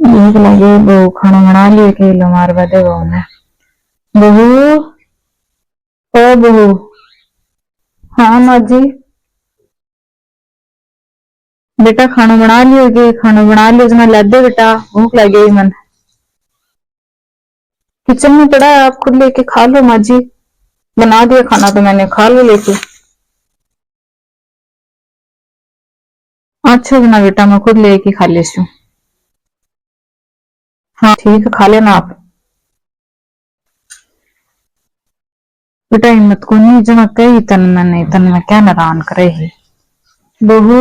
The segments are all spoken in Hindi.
भूख लगी बहू खाना बना लिए के लो मार बदे बहू ने बहू ओ बहू। हाँ माँ जी। बेटा खाना बना लियो के खाना बना लियो जना ला दे बेटा भूख लगी मन किचन में पड़ा है आप खुद लेके खा लो माँ जी। बना दिया खाना तो मैंने खा लो लेके। अच्छा बना बेटा मैं खुद लेके खा लेती हूँ। हाँ ठीक है खा लेना आप। बेटा हिम्मत को नहीं जना कही तन मैंने तन में क्या नारायण करे ही। बहू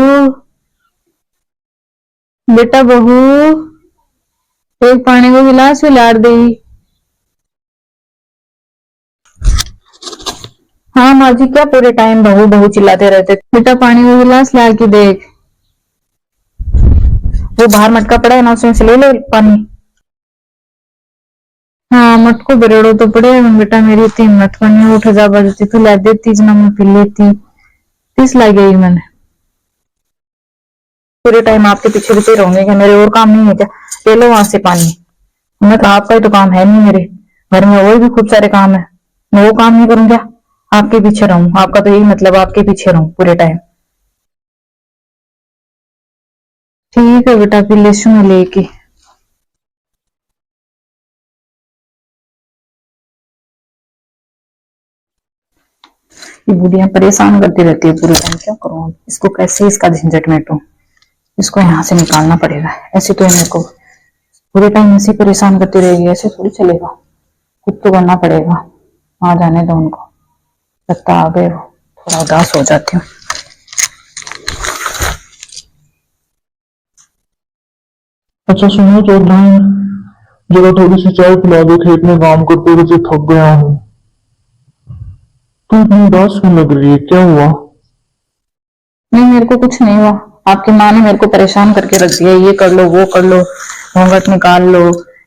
बेटा बहू एक पानी को गिलास भी लाड़ दे। हाँ माँ जी क्या पूरे टाइम बहू बहू चिल्लाते रहते। बेटा पानी को गिलास ला के देख वो बाहर मटका पड़ा है ना उसमें से ले लो पानी। हाँ मटको बरेड़ो तो पड़े बेटा मेरी इतनी हिम्मत को नहीं उठ जा बजती तो ला देती जना मैं पी लेती तीस ला गई मैंने। पूरे टाइम आपके पीछे पीछे रहूंगी क्या मेरे और काम नहीं है क्या। ले लो वहां से पानी। मैं तो आपका ही तो काम है नहीं मेरे घर में और भी खूब सारे काम है मैं वो काम नहीं करूँ क्या। आपके पीछे रहूं आपका तो यही मतलब आपके पीछे रहूं पूरे टाइम। ठीक है बेटा फिर ले मैं लेके। ये बुढ़िया परेशान करती रहती है पूरे टाइम क्या करूं इसको कैसे इसका झंझट मिटूं। इसको यहाँ से निकालना पड़ेगा ऐसे तो मेरे को पूरे टाइम ऐसे परेशान करती रहेगी ऐसे थोड़ी चलेगा। खुद तो करना पड़ेगा। आ जाने दो उनको लगता आ गए वो थोड़ा उदास हो जाती हूँ। अच्छा सुनो चौधरी, जरा थोड़ी सी चाय पिला दो, खेत में काम करते हुए थक गया हूँ। तू इतनी उदास क्यों लग रही है, क्या हुआ? नहीं मेरे को कुछ नहीं हुआ। आपकी माँ ने मेरे को परेशान करके रख दिया ये कर लो वो कर लो घूंघट निकाल लो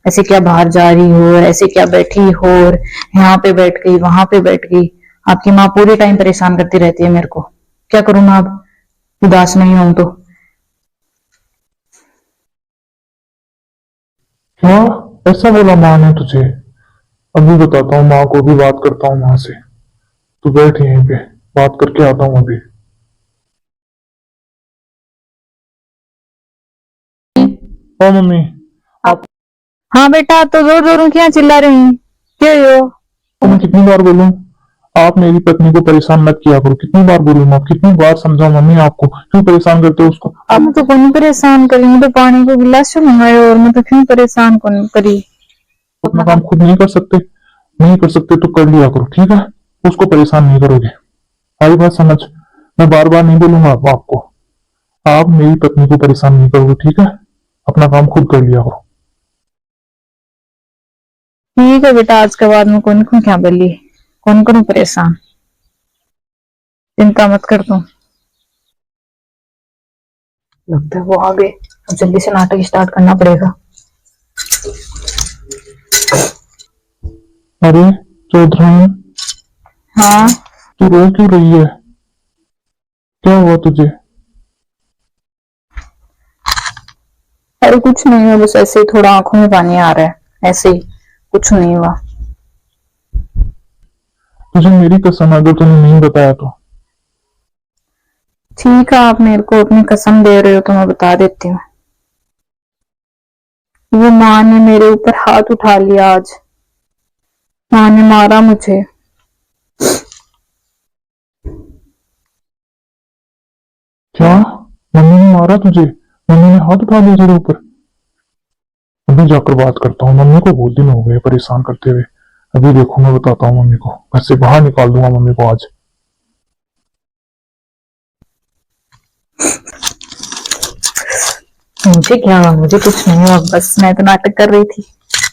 ऐसे क्या बाहर जा रही हो ऐसे क्या बैठी हो यहाँ पे बैठ गई वहां पे बैठ गई। आपकी माँ पूरे टाइम परेशान करती रहती है मेरे को क्या करूँ मैं अब उदास नहीं हूं तो। क्या ऐसा बोला माँ ने तुझे? अभी बताता हूँ माँ को, भी बात करता हूँ माँ से। तू बैठ यहीं पे, बात करके आता हूँ अभी। ओ मम्मी आप। हाँ बेटा तो जोर जोर क्या चिल्ला रही क्या हो। तो मैं कितनी बार बोलूं, आप मेरी पत्नी को परेशान मत किया करो। कितनी बार बोलूं मैं, कितनी बार समझाऊं मम्मी आपको, क्यों परेशान करते हो उसको अब आप? मैं तो कौन परेशान करी मैं तो पानी को गिलास मंगाया और मैं तो क्यों परेशान कौन करी। अपना काम खुद नहीं कर सकते? नहीं कर सकते तो कर लिया करो, ठीक है? उसको परेशान नहीं करोगे, सारी बात समझ। मैं बार बार नहीं बोलूंगा अब आपको। आप मेरी पत्नी को परेशान नहीं करोगे, ठीक है? अपना काम खुद कर लिया करो। ठीक है बेटा आज के बाद में कौन को क्या बोली कौन करूं परेशान चिंता मत कर तू। लगता है वो आ गए अब जल्दी से नाटक स्टार्ट करना पड़ेगा। अरे चौधरी, हाँ तू रो क्यों रही है? क्या हुआ तुझे? अरे कुछ नहीं हुआ बस ऐसे ही थोड़ा आंखों में पानी आ रहा है ऐसे ही कुछ नहीं हुआ। तुझे मेरी कसम, अगर तूने नहीं बताया तो। ठीक है आप मेरे को अपनी कसम दे रहे हो तो मैं बता देती हूँ। वो माँ ने मेरे ऊपर हाथ उठा लिया आज। माँ ने मारा मुझे। क्या? मम्मी ने मारा तुझे? मम्मी ने हाथ उठा लिया तेरे ऊपर? अभी जाकर बात करता हूँ मम्मी को, बहुत दिन हो गए परेशान करते हुए। अभी देखो मैं बताता हूँ मम्मी को, घर से बाहर निकाल दूंगा मम्मी को आज। मुझे क्या हुआ मुझे कुछ नहीं हुआ बस मैं तो नाटक कर रही थी।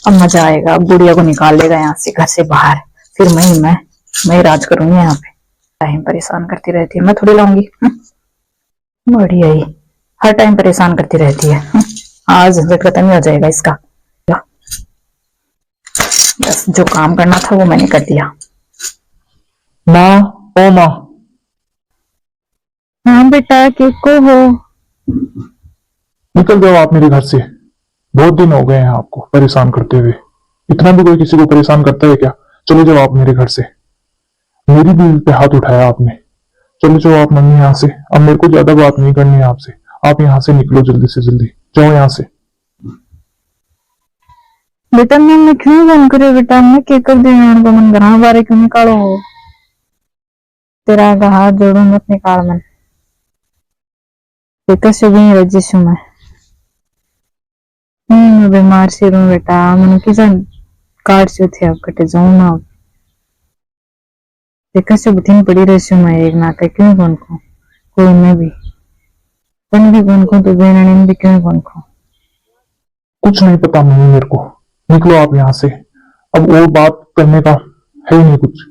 अब मजा आएगा अब बुढ़िया को निकाल लेगा यहाँ से घर से बाहर फिर मैं राज करूंगी यहाँ पे। टाइम परेशान करती रहती है मैं थोड़ी लाऊंगी। बढ़िया ही हर टाइम परेशान करती रहती है। आज झंझट खत्म ही हो जाएगा इसका। बस जो काम करना था वो मैंने कर दिया। माँ, ओ माँ। हाँ बेटा किसको हो। निकल जाओ आप मेरे घर से। बहुत दिन हो गए हैं आपको परेशान करते हुए। इतना भी कोई किसी को परेशान करता है क्या? चले जाओ आप मेरे घर से। मेरी बीवी पे हाथ उठाया आपने। चले जाओ आप मम्मी यहाँ से। अब मेरे को ज्यादा बात नहीं करनी है आपसे। आप यहाँ से निकलो जल्दी से जल्दी। जाओ यहाँ से। बेटा मैं क्यों फोन करे बेटा, मैं क्या कर दी उनको मन घर बारे क्यों निकालो हो? तेरा का हाथ जोड़ू मत निकाल मन। बेटा से भी रजिश हूँ मैं बीमार से रू बेटा, मन किसा कार्ड से थे अब कटे जाऊं ना। देखा से बुथिन पड़ी रही मैं एक नाते क्यों कौन को कोई मैं भी बन भी कौन को तो बेन भी क्यों कौन को। कुछ नहीं पता मम्मी मेरे को। निकलो आप यहाँ से। अब और बात करने का है ही नहीं कुछ।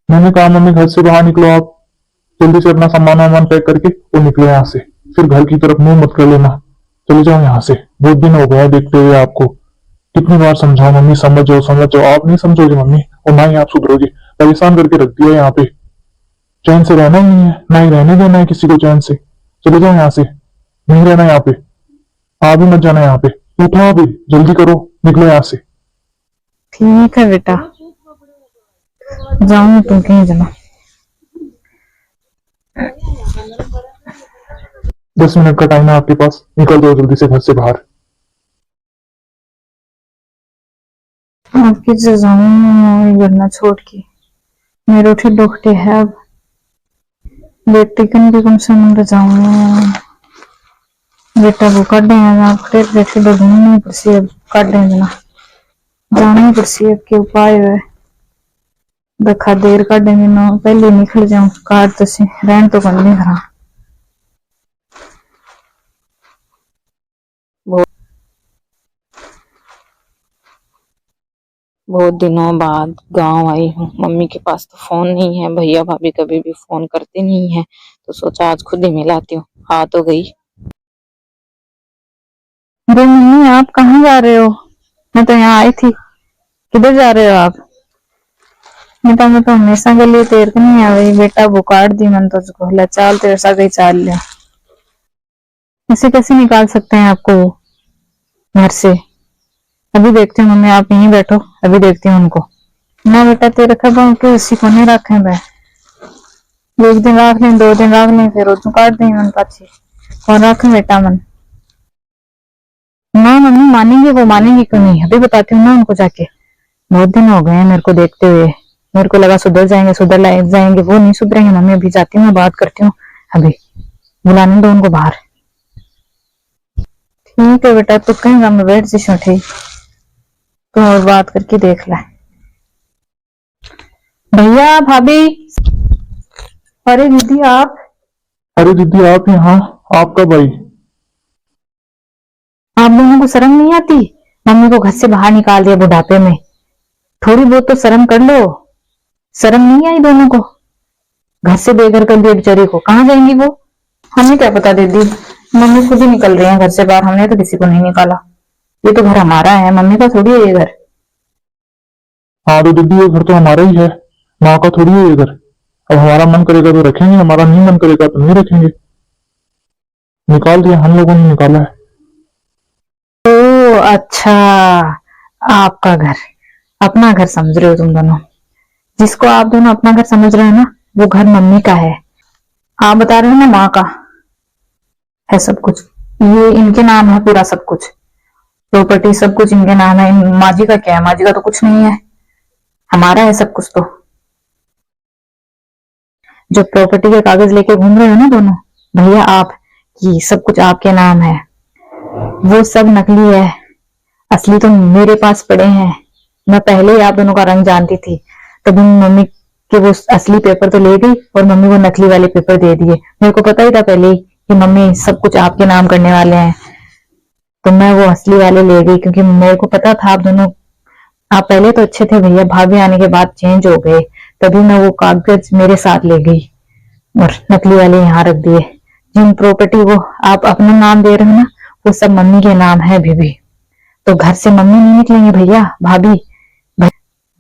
मैंने कहा मम्मी घर से बाहर निकलो आप। जल्दी से अपना सामान वामान पैक करके और निकलो यहाँ से। फिर घर की तरफ मुंह मत कर लेना। चले जाओ यहाँ से। बहुत दिन हो गया देखते हुए आपको। कितनी बार समझाओ मम्मी समझ जाओ समझ जाओ। आप नहीं समझोगे मम्मी, और ना ही आप सुधरोगे। परेशान करके रख दिया यहाँ पे। चैन से रहना ही नहीं है, ना ही रहने देना है किसी को चैन से। चले जाओ यहाँ से। नहीं रहना यहाँ पे। आप भी मत जाना यहाँ पे। उठो अभी, जल्दी करो, निकलो यहाँ से। ठीक है बेटा, जाऊं तुम कहीं जाना। 10 मिनट का टाइम है आपके पास। निकल जाओ जल्दी से घर से बाहर। आपकी से जाऊं वरना छोड़ के मेरे उठे डोखटे है अब। बेटी कन भी कम से कम जाऊं। बेटा वो काट देंगे आप फिर बेटे तो ढूंढनी पड़सी अब काट देंगे ना। जानी पड़सी अब के उपाय है। देखा देर काट देंगे ना, पहले निकल जाऊं काट तो से रहन तो कर नहीं करा। बहुत दिनों बाद गांव आई हूँ। मम्मी के पास तो फोन नहीं है, भैया भाभी कभी भी फोन करते नहीं है, तो सोचा आज खुद ही मिलाती हूँ। आ तो गई। अरे मम्मी आप कहाँ जा रहे हो? मैं तो यहाँ आई थी। किधर जा रहे हो आप? मैं तो हमेशा के लिए तेर नहीं आ गई बेटा, वो काट दी मन तो उसको चाल तेरे सा गई चाल लिया। ऐसे कैसे निकाल सकते हैं आपको घर से? अभी देखती हूँ मम्मी, आप यहीं बैठो, अभी देखती हूँ उनको। ना बेटा तेरे खबर के उसी को नहीं रखे मैं। एक दिन रख लें, 2 दिन रख लें, फिर उनको काट दें मन पाछी और रखें बेटा मन। ना मम्मी मानेंगे, वो मानेंगे क्यों नहीं? अभी बताती हूँ ना उनको जाके। बहुत दिन हो गए हैं मेरे को देखते हुए। मेरे को लगा सुधर जाएंगे, सुधर जाएंगे, वो नहीं सुधरेंगे मम्मी। अभी जाती हूँ, मैं बात करती हूँ। अभी बुलाने दो उनको बाहर। ठीक है बेटा, तू कहीं मैं बैठ जी ठीक। तो और बात करके देख ले। भैया भाभी। अरे दीदी आप। अरे दीदी आप यहाँ? आपका भाई? आप लोगों को शर्म नहीं आती? मम्मी को घर से बाहर निकाल दिया बुढ़ापे में। थोड़ी बहुत तो शर्म कर लो। शर्म नहीं आई दोनों को? घर से बेघर कर दिया बेचारी को। कहाँ जाएंगी वो? हमें क्या पता दीदी, मम्मी खुद ही निकल रही है घर से बाहर। हमने तो किसी को नहीं निकाला। ये तो घर हमारा है, मम्मी का थोड़ी है ये घर। हाँ तो दीदी ये घर तो हमारा ही है, माँ का थोड़ी है ये घर। अब हमारा मन करेगा तो रखेंगे, हमारा नहीं मन करेगा तो नहीं रखेंगे। निकाल दिया, हम लोगों ने निकाला है। ओ अच्छा, आपका घर, अपना घर समझ रहे हो तुम दोनों। जिसको आप दोनों अपना घर समझ रहे हो ना, वो घर मम्मी का है। आप बता रहे हो ना माँ का है सब कुछ। ये इनके नाम है पूरा सब कुछ, प्रॉपर्टी सब कुछ इनके नाम है। माँ जी का क्या है? माँ जी का तो कुछ नहीं है, हमारा है सब कुछ। तो जो प्रॉपर्टी के कागज लेके घूम रहे हो ना दोनों भैया आप, ये सब कुछ आपके नाम है। वो सब नकली है, असली तो मेरे पास पड़े हैं। मैं पहले ही आप दोनों का रंग जानती थी, तभी मम्मी के वो असली पेपर तो ले गई और मम्मी वो नकली वाले पेपर दे दिए। मेरे को पता ही था पहले ही कि मम्मी सब कुछ आपके नाम करने वाले हैं, तो मैं वो असली वाले ले गई। क्योंकि मेरे को पता था आप दोनों, आप पहले तो अच्छे थे भैया, भाभी आने के बाद चेंज हो गए, तभी मैं वो कागज मेरे साथ ले गई और नकली वाले यहाँ रख दिए। जिन प्रॉपर्टी वो आप अपना नाम दे रहे हो ना, वो सब मम्मी के नाम है अभी भी। तो घर से मम्मी नहीं निकलेंगे भैया भाभी,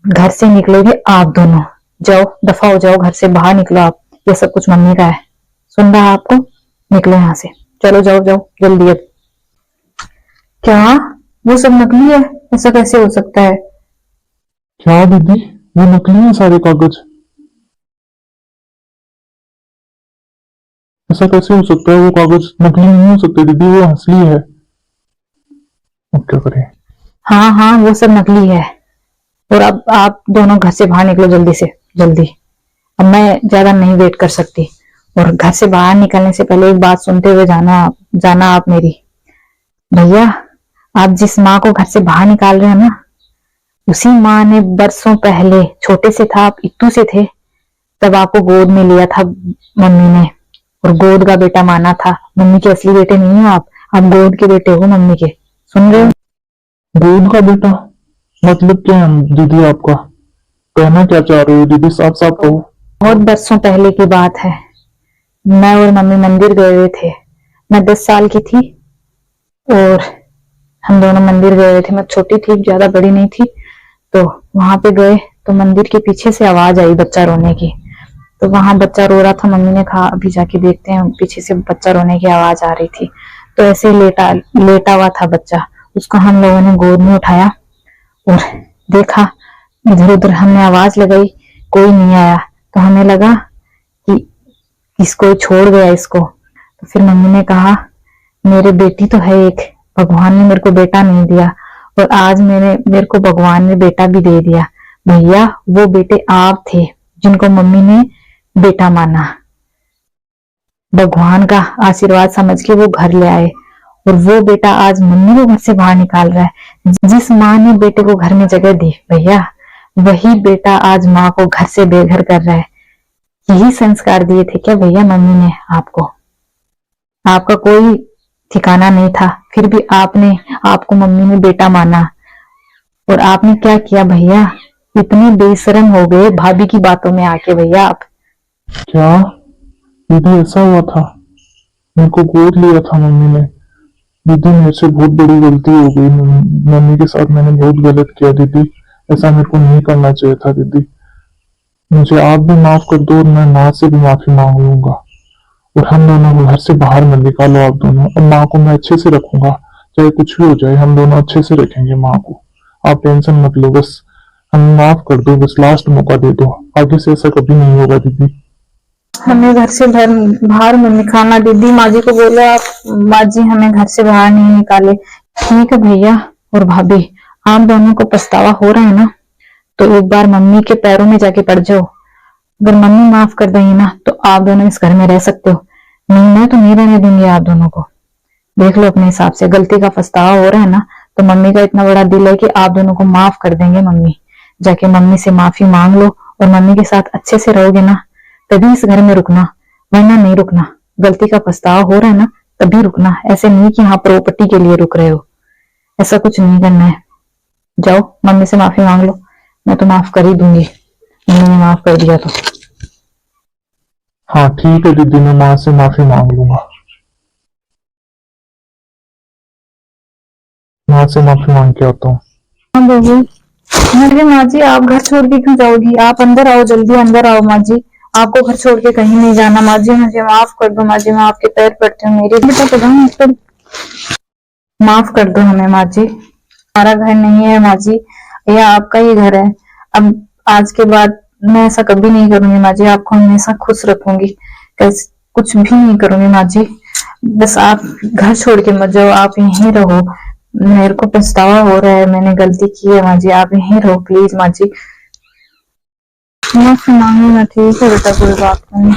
घर से निकलोगे आप दोनों। जाओ दफा हो जाओ, घर से बाहर निकलो आप। ये सब कुछ मम्मी का है, सुन रहा है आपको? निकलो यहाँ से, चलो जाओ जाओ जल्दी अब। क्या वो सब नकली है? ऐसा कैसे हो सकता है? क्या दीदी, वो नकली है सारे कागज? ऐसा कैसे हो सकता है? वो कागज नकली नहीं हो सकते दीदी, वो असली है। अब क्या करें? हाँ हाँ, वो सब नकली है। और अब आप दोनों घर से बाहर निकलो जल्दी से, जल्दी। अब मैं ज्यादा नहीं वेट कर सकती। और घर से बाहर निकलने से पहले एक बात सुनते हुए जाना आप मेरी। भैया, आप जिस माँ को घर से बाहर निकाल रहे हो ना, उसी माँ ने बरसों पहले, छोटे से था आप, इत्तू से थे, तब आपको गोद में लिया था मम्मी ने, और गोद का बेटा माना था। मम्मी के असली बेटे नहीं हो आप गोद के बेटे हो मम्मी के। सुन रहे हो? गोद का बेटा? मतलब क्या है दीदी आपका? कहना क्या चाह रहे हो दीदी, साफ साफ कहो। बहुत बरसों पहले की बात है। मैं और मम्मी मंदिर गए हुए थे। मैं 10 साल की थी और हम दोनों मंदिर गए हुए थे। मैं छोटी थी, ज्यादा बड़ी नहीं थी। तो वहां पे गए तो मंदिर के पीछे से आवाज आई बच्चा रोने की। तो वहां बच्चा रो रहा था। मम्मी ने कहा अभी जाके देखते हैं। पीछे से बच्चा रोने की आवाज आ रही थी। तो ऐसे ही लेटा लेटा हुआ था बच्चा। उसको हम लोगों ने गोद में उठाया और देखा, इधर उधर हमने आवाज लगाई, कोई नहीं आया। तो हमें लगा कि इसको छोड़ गया इसको। तो फिर मम्मी ने कहा मेरे बेटी तो है एक, भगवान ने मेरे को बेटा नहीं दिया, और आज मेरे को भगवान ने बेटा भी दे दिया। भैया, वो बेटे आप थे जिनको मम्मी ने बेटा माना। भगवान का आशीर्वाद समझ के वो घर ले आए, और वो बेटा आज मम्मी को घर से बाहर निकाल रहा है। जिस माँ ने बेटे को घर में जगह दी भैया, वही बेटा आज माँ को घर से बेघर कर रहा है। यही संस्कार दिए थे क्या भैया मम्मी ने आपको? आपका कोई ठिकाना नहीं था, फिर भी आपको मम्मी ने बेटा माना। और आपने क्या किया भैया? इतने बेशरम हो गए भाभी की बातों में आके भैया आप। क्या दीदी ऐसा हुआ था? मेरे को गोद लिया था मम्मी ने। दीदी मेरे से बहुत बड़ी गलती हो गई। मम्मी के साथ मैंने बहुत गलत किया दीदी। ऐसा मेरे को नहीं करना चाहिए था दीदी। मुझे आप भी माफ कर दो और मैं माँ से भी माफी मांग लूंगा। और हम दोनों को घर से बाहर मत निकालो आप दोनों। और माँ को मैं अच्छे से रखूंगा, चाहे कुछ भी हो जाए, हम दोनों अच्छे से रखेंगे माँ को। आप टेंशन मत लो, बस हमें माफ कर दो, बस लास्ट मौका दे दो। आगे से ऐसा कभी नहीं होगा दीदी। हमें घर से बाहर मत निकालना दीदी। माँ जी को बोलो आप, माँ जी हमें घर से बाहर नहीं निकाले। ठीक है भैया और भाभी, आप दोनों को पछतावा हो रहा है ना, तो एक बार मम्मी के पैरों में जाके पड़ जाओ। अगर मम्मी माफ कर देंगी ना तो आप दोनों इस घर में रह सकते हो। नहीं, मैं तो नहीं रहने दूंगी आप दोनों को। देख लो अपने हिसाब से, गलती का पछतावा हो रहा है ना, तो मम्मी का इतना बड़ा दिल है कि आप दोनों को माफ कर देंगे मम्मी। जाके मम्मी से माफी मांग लो और मम्मी के साथ अच्छे से रहोगे ना, तभी इस घर में रुकना, वरना नहीं रुकना। गलती का पछतावा हो रहा है ना, तभी रुकना। ऐसे नहीं कि हाँ प्रॉपर्टी के लिए रुक रहे हो, ऐसा कुछ नहीं करना है। जाओ मम्मी से माफी मांग लो, मैं तो माफ कर ही दूंगी, मम्मी ने माफ कर दिया तो। हाँ ठीक है दीदी, मैं माँ से माफी मांग लूंगा। माँ से माफी मांग के आता हूँ। हाँ बहू। अरे माँ जी, आप घर छोड़ के क्यों जाओगी? आप अंदर आओ, जल्दी अंदर आओ माँ जी। आपको घर छोड़ के कहीं नहीं जाना माँ जी। मुझे माफ कर दो माँ जी, मैं आपके पैर पड़ती हूँ। मेरे बेटा तो माफ कर दो हमें माँ जी। हमारा घर नहीं है माँ जी, यह आपका ही घर है। अब आज के बाद मैं ऐसा कभी नहीं करूंगी माँ जी। आपको हमेशा खुश रखूंगी, कैसे कुछ भी नहीं करूंगी माँ जी। बस आप घर छोड़ के मत जाओ, आप यहीं रहो। मेरे को पछतावा हो रहा है, मैंने गलती की है माँ जी। आप यहीं रहो प्लीज माँ जी। माफी मांगी ना, ठीक है बेटा, कोई बात नहीं।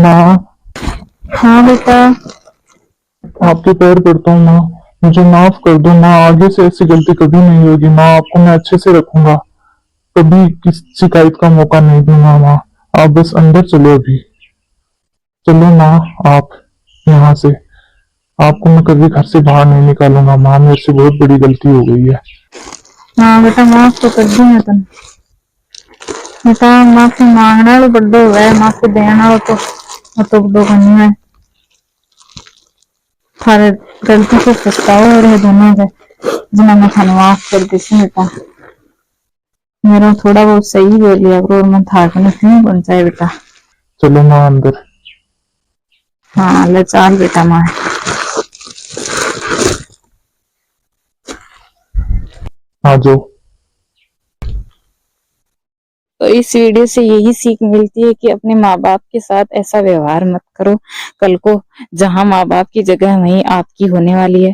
माँ, हाँ बेटा। आपके पैर पड़ता हूँ माँ, मुझे माफ कर दो माँ। आगे से ऐसी गलती कभी नहीं होगी माँ। आपको मैं अच्छे से रखूंगा, कभी किसी शिकायत का मौका नहीं दूंगा माँ। आप बस अंदर चलो अभी। चलो माँ आप यहाँ से। आपको मैं कभी घर से बाहर नहीं निकालूंगा माँ, मेरे से बहुत बड़ी गलती हो गई है। हाँ बेटा, माफ तो कर दी मैं तुम। बेटा माफी मांगना तो बड़ो हुआ है, माफी देना तो बड़ो करनी है। थारे गलती से पछतावा हो रहे दोनों के, जिन्हें मैं थाने माफ कर दी सी बेटा। मेरा थोड़ा बहुत सही बोल लिया करो, और मैं थाके ने क्यों पहुंचाए बेटा। चलो माँ अंदर। हाँ ले चाल बेटा माँ। आ जाओ। तो इस वीडियो से यही सीख मिलती है कि अपने माँ बाप के साथ ऐसा व्यवहार मत करो। कल को जहाँ माँ बाप की जगह वहीं आपकी होने वाली है।